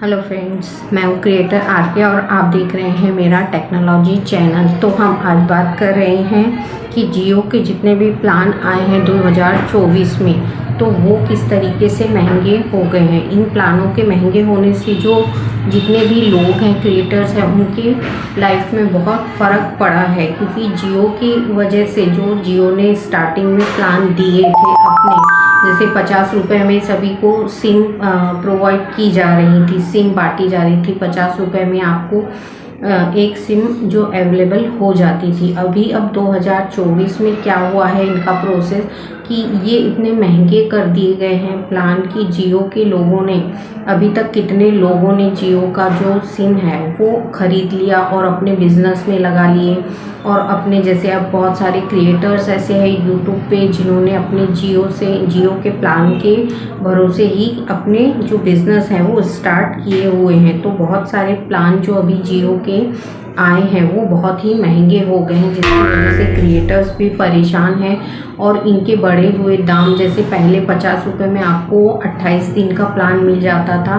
Hello friends, मैं हूँ creator R K और आप देख रहे हैं मेरा टेक्नोलॉजी चैनल। तो हम आज बात कर रहे हैं कि जियो के जितने भी प्लान आए हैं 2024 में, तो वो किस तरीके से महंगे हो गए हैं। इन प्लानों के महंगे होने से जो जितने भी लोग हैं, क्रिएटर्स हैं, उनके लाइफ में बहुत फ़र्क पड़ा है। क्योंकि जियो की वजह से जो जियो ने स्टार्टिंग में प्लान दिए थे अपने, जैसे 50 रुपये में सभी को सिम प्रोवाइड की जा रही थी, सिम बांटी जा रही थी। 50 रुपये में आपको एक सिम जो अवेलेबल हो जाती थी। अब 2024 में क्या हुआ है इनका प्रोसेस कि ये इतने महंगे कर दिए गए हैं प्लान कि जियो के लोगों ने, अभी तक कितने लोगों ने जियो का जो सिम है वो ख़रीद लिया और अपने बिज़नेस में लगा लिए। और अपने जैसे अब बहुत सारे क्रिएटर्स ऐसे हैं यूट्यूब पे जिन्होंने अपने जियो के प्लान के भरोसे ही अपने जो बिज़नेस हैं वो स्टार्ट किए हुए हैं। तो बहुत सारे प्लान जो अभी जियो के आए हैं वो बहुत ही महंगे हो गए हैं, जिसकी वजह से क्रिएटर्स भी परेशान हैं। और इनके बढ़े हुए दाम, जैसे पहले 50 रुपये में आपको 28 दिन का प्लान मिल जाता था,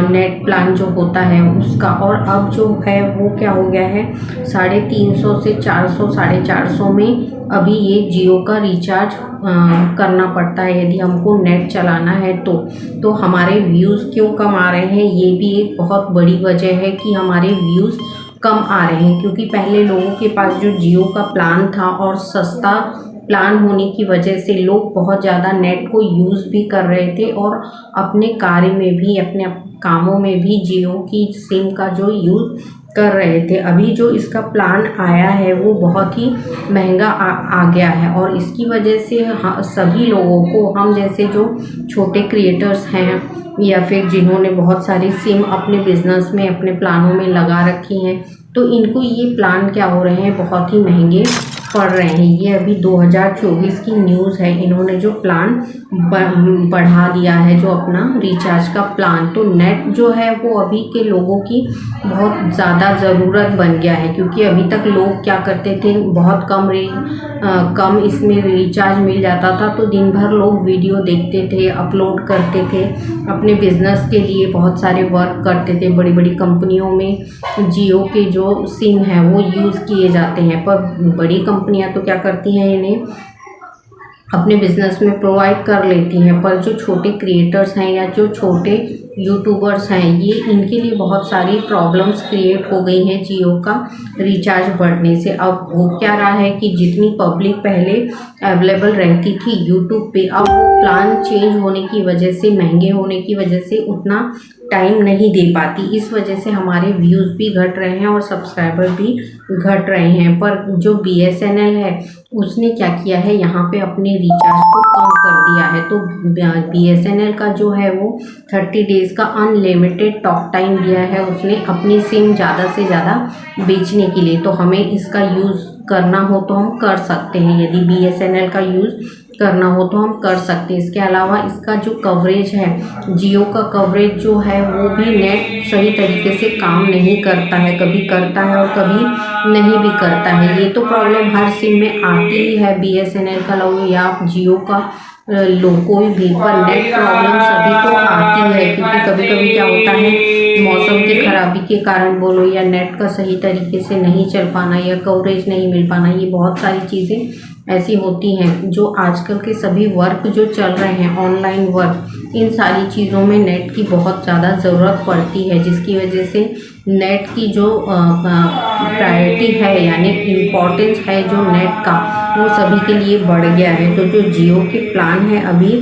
नेट प्लान जो होता है उसका, और अब जो है वो क्या हो गया है 350 से 400, 450 में अभी ये जियो का रिचार्ज करना पड़ता है यदि हमको नेट चलाना है। तो हमारे व्यूज़ क्यों कम आ रहे हैं, ये भी एक बहुत बड़ी वजह है कि हमारे व्यूज़ कम आ रहे हैं। क्योंकि पहले लोगों के पास जो जियो का प्लान था और सस्ता प्लान होने की वजह से लोग बहुत ज़्यादा नेट को यूज़ भी कर रहे थे और अपने कार्य में भी, अपने कामों में भी जियो की सिम का जो यूज़ कर रहे थे। अभी जो इसका प्लान आया है वो बहुत ही महंगा आ गया है और इसकी वजह से सभी लोगों को, हम जैसे जो छोटे क्रिएटर्स हैं या फिर जिन्होंने बहुत सारी सिम अपने बिज़नेस में, अपने प्लानों में लगा रखी हैं, तो इनको ये प्लान क्या हो रहे हैं, बहुत ही महंगे पड़ रहे हैं। ये अभी 2024 की न्यूज़ है। इन्होंने जो प्लान बढ़ा दिया है, जो अपना रिचार्ज का प्लान, तो नेट जो है वो अभी के लोगों की बहुत ज़्यादा ज़रूरत बन गया है। क्योंकि अभी तक लोग क्या करते थे, बहुत कम इसमें रिचार्ज मिल जाता था तो दिन भर लोग वीडियो देखते थे, अपलोड करते थे, अपने बिज़नेस के लिए बहुत सारे वर्क करते थे। बड़ी बड़ी कंपनियों में जियो के जो सिम है वो यूज़ किए जाते हैं। पर बड़ी कंपनियां तो क्या करती हैं, इन्हें अपने बिज़नेस में प्रोवाइड कर लेती हैं। पर जो छोटे क्रिएटर्स हैं या जो छोटे यूट्यूबर्स हैं, ये इनके लिए बहुत सारी प्रॉब्लम्स क्रिएट हो गई हैं जियो का रिचार्ज बढ़ने से। अब हो क्या रहा है कि जितनी पब्लिक पहले अवेलेबल रहती थी यूट्यूब पे, अब वो प्लान चेंज होने की वजह से, महंगे होने की वजह से उतना टाइम नहीं दे पाती। इस वजह से हमारे व्यूज़ भी घट रहे हैं और सब्सक्राइबर भी घट रहे हैं। पर जो BSNL है उसने क्या किया है, यहाँ पे अपने रिचार्ज को कम कर दिया है। तो BSNL का जो है वो 30 डेज़ का अनलिमिटेड टॉक टाइम दिया है उसने अपनी सिम ज़्यादा से ज़्यादा बेचने के लिए। तो हमें इसका यूज़ करना हो तो हम कर सकते हैं, यदि BSNL का यूज़ करना हो तो हम कर सकते हैं। इसके अलावा इसका जो कवरेज है, जियो का कवरेज जो है वो भी नेट सही तरीके से काम नहीं करता है, कभी करता है और कभी नहीं भी करता है। ये तो प्रॉब्लम हर सिम में आती ही है, BSNL का लो या जियो का लो, कोई भी, पर नेट प्रॉब्लम सभी को आती है। क्योंकि कभी कभी क्या होता है, मौसम की खराबी के कारण बोलो, या नेट का सही तरीके से नहीं चल पाना, या कवरेज नहीं मिल पाना, ये बहुत सारी चीज़ें ऐसी होती हैं। जो आजकल के सभी वर्क जो चल रहे हैं, ऑनलाइन वर्क, इन सारी चीज़ों में नेट की बहुत ज़्यादा ज़रूरत पड़ती है, जिसकी वजह से नेट की जो प्रायोरिटी है, यानी इम्पोर्टेंस है जो नेट का, वो सभी के लिए बढ़ गया है। तो जो जियो के प्लान है अभी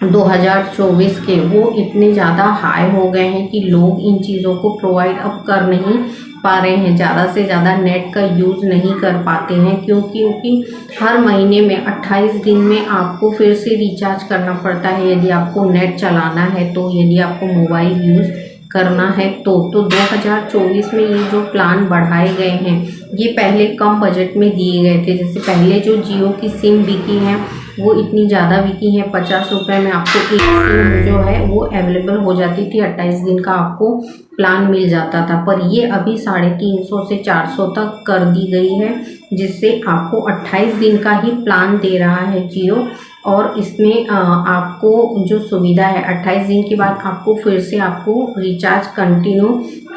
2024 के, वो इतने ज़्यादा हाई हो गए हैं कि लोग इन चीज़ों को प्रोवाइड अब कर नहीं पा रहे हैं, ज़्यादा से ज़्यादा नेट का यूज़ नहीं कर पाते हैं। क्योंकि हर महीने में 28 दिन में आपको फिर से रिचार्ज करना पड़ता है यदि आपको नेट चलाना है, तो यदि आपको मोबाइल यूज़ करना है तो 2024 में ये जो प्लान बढ़ाए गए हैं, ये पहले कम बजट में दिए गए थे। जैसे पहले जो जियो की सिम बिकी हैं वो इतनी ज़्यादा बिकी हैं, 50 रुपये में आपको एक सिम जो है वो अवेलेबल हो जाती थी, 28 दिन का आपको प्लान मिल जाता था। पर ये अभी 350 से 400 तक कर दी गई है, जिससे आपको 28 दिन का ही प्लान दे रहा है जियो। और इसमें आपको जो सुविधा है 28 दिन के बाद आपको फिर से आपको रिचार्ज कंटिन्यू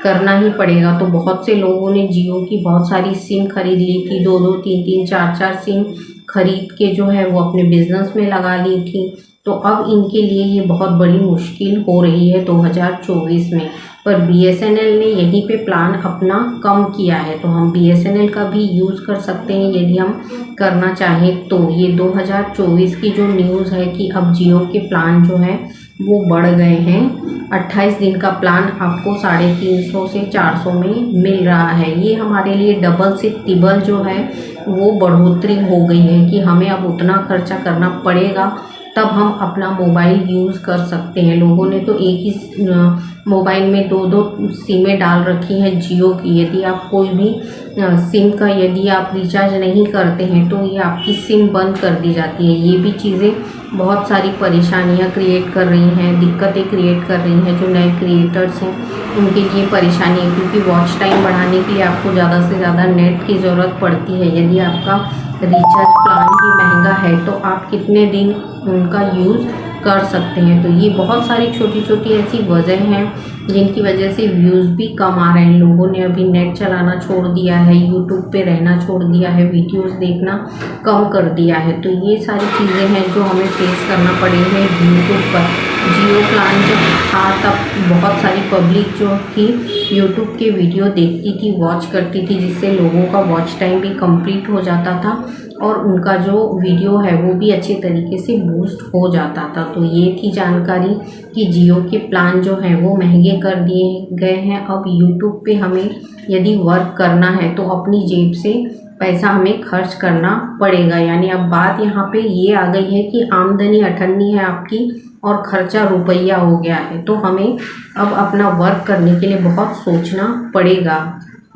करना ही पड़ेगा। तो बहुत से लोगों ने जियो की बहुत सारी सिम खरीद ली थी, 2-2, 3-3, 4-4 सिम खरीद के जो है वो अपने बिजनेस में लगा ली थी। तो अब इनके लिए ये बहुत बड़ी मुश्किल हो रही है 2024 में। पर BSNL ने यहीं पे प्लान अपना कम किया है, तो हम BSNL का भी यूज़ कर सकते हैं यदि हम करना चाहें तो। ये 2024 की जो न्यूज़ है कि अब जियो के प्लान जो है वो बढ़ गए हैं। 28 दिन का प्लान आपको 350 से 400 में मिल रहा है। ये हमारे लिए डबल से तिबल जो है वो बढ़ोतरी हो गई है कि हमें अब उतना खर्चा करना पड़ेगा तब हम अपना मोबाइल यूज़ कर सकते हैं। लोगों ने तो एक ही मोबाइल में 2-2 सिमें डाल रखी हैं जियो की। यदि आप कोई भी सिम का यदि आप रिचार्ज नहीं करते हैं तो ये आपकी सिम बंद कर दी जाती है। ये भी चीज़ें बहुत सारी परेशानियां क्रिएट कर रही हैं, दिक्कतें क्रिएट कर रही हैं। जो नए क्रिएटर्स हैं उनके लिए परेशानी है, क्योंकि वॉच टाइम बढ़ाने के लिए आपको ज़्यादा से ज़्यादा नेट की ज़रूरत पड़ती है। यदि आपका रिचार्ज प्लान ही महंगा है तो आप कितने दिन उनका यूज़ कर सकते हैं। तो ये बहुत सारी छोटी छोटी ऐसी वजह हैं जिनकी वजह से व्यूज़ भी कम आ रहे हैं। लोगों ने अभी नेट चलाना छोड़ दिया है, यूट्यूब पे रहना छोड़ दिया है, वीडियोस देखना कम कर दिया है। तो ये सारी चीज़ें हैं जो हमें फेस करना पड़ेंगे यूट्यूब पर। जियो प्लान जब था तब बहुत सारी पब्लिक जो थी यूट्यूब के वीडियो देखती थी, वॉच करती थी, जिससे लोगों का वॉच टाइम भी कंप्लीट हो जाता था और उनका जो वीडियो है वो भी अच्छे तरीके से बूस्ट हो जाता था। तो ये थी जानकारी कि जियो के प्लान जो हैं वो महंगे कर दिए गए हैं। अब यूट्यूब पे हमें यदि वर्क करना है तो अपनी जेब से पैसा हमें खर्च करना पड़ेगा। यानी अब बात यहाँ पे ये आ गई है कि आमदनी 98 है आपकी और खर्चा रुपया हो गया है। तो हमें अब अपना वर्क करने के लिए बहुत सोचना पड़ेगा।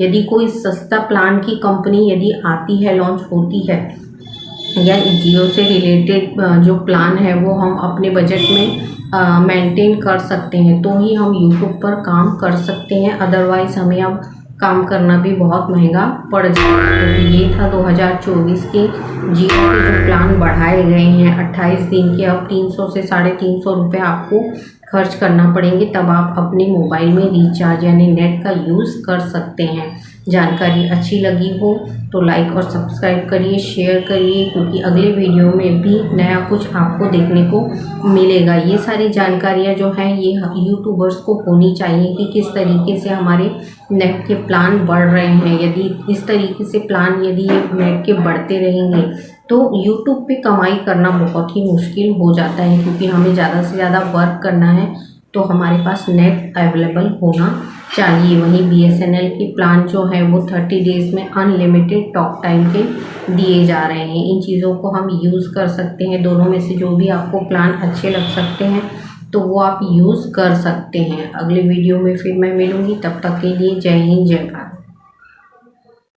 यदि कोई सस्ता प्लान की कंपनी यदि आती है, लॉन्च होती है, या जियो से रिलेटेड जो प्लान है वो हम अपने बजट में मेंटेन कर सकते हैं तो ही हम यूट्यूब पर काम कर सकते हैं। अदरवाइज़ हमें अब काम करना भी बहुत महंगा पड़ जाएगा। तो ये था 2024 के जियो के जो प्लान बढ़ाए गए हैं 28 दिन के। अब 300 से 350 रुपये आपको खर्च करना पड़ेंगे, तब आप अपने मोबाइल में रिचार्ज यानी नेट का यूज़ कर सकते हैं। जानकारी अच्छी लगी हो तो लाइक और सब्सक्राइब करिए, शेयर करिए, क्योंकि अगले वीडियो में भी नया कुछ आपको देखने को मिलेगा। ये सारी जानकारियाँ जो हैं ये यूट्यूबर्स को होनी चाहिए कि किस तरीके से हमारे नेट के प्लान बढ़ रहे हैं। यदि इस तरीके से प्लान यदि नेट के बढ़ते रहेंगे तो यूट्यूब पे कमाई करना बहुत ही मुश्किल हो जाता है, क्योंकि हमें ज़्यादा से ज़्यादा वर्क करना है तो हमारे पास नेट अवेलेबल होना चाहिए। वहीं BSNL की प्लान जो है वो 30 डेज़ में अनलिमिटेड टॉक टाइम के दिए जा रहे हैं। इन चीज़ों को हम यूज़ कर सकते हैं। दोनों में से जो भी आपको प्लान अच्छे लग सकते हैं तो वो आप यूज़ कर सकते हैं। अगले वीडियो में फिर मैं मिलूँगी, तब तक के लिए जय हिंद, जय भारत।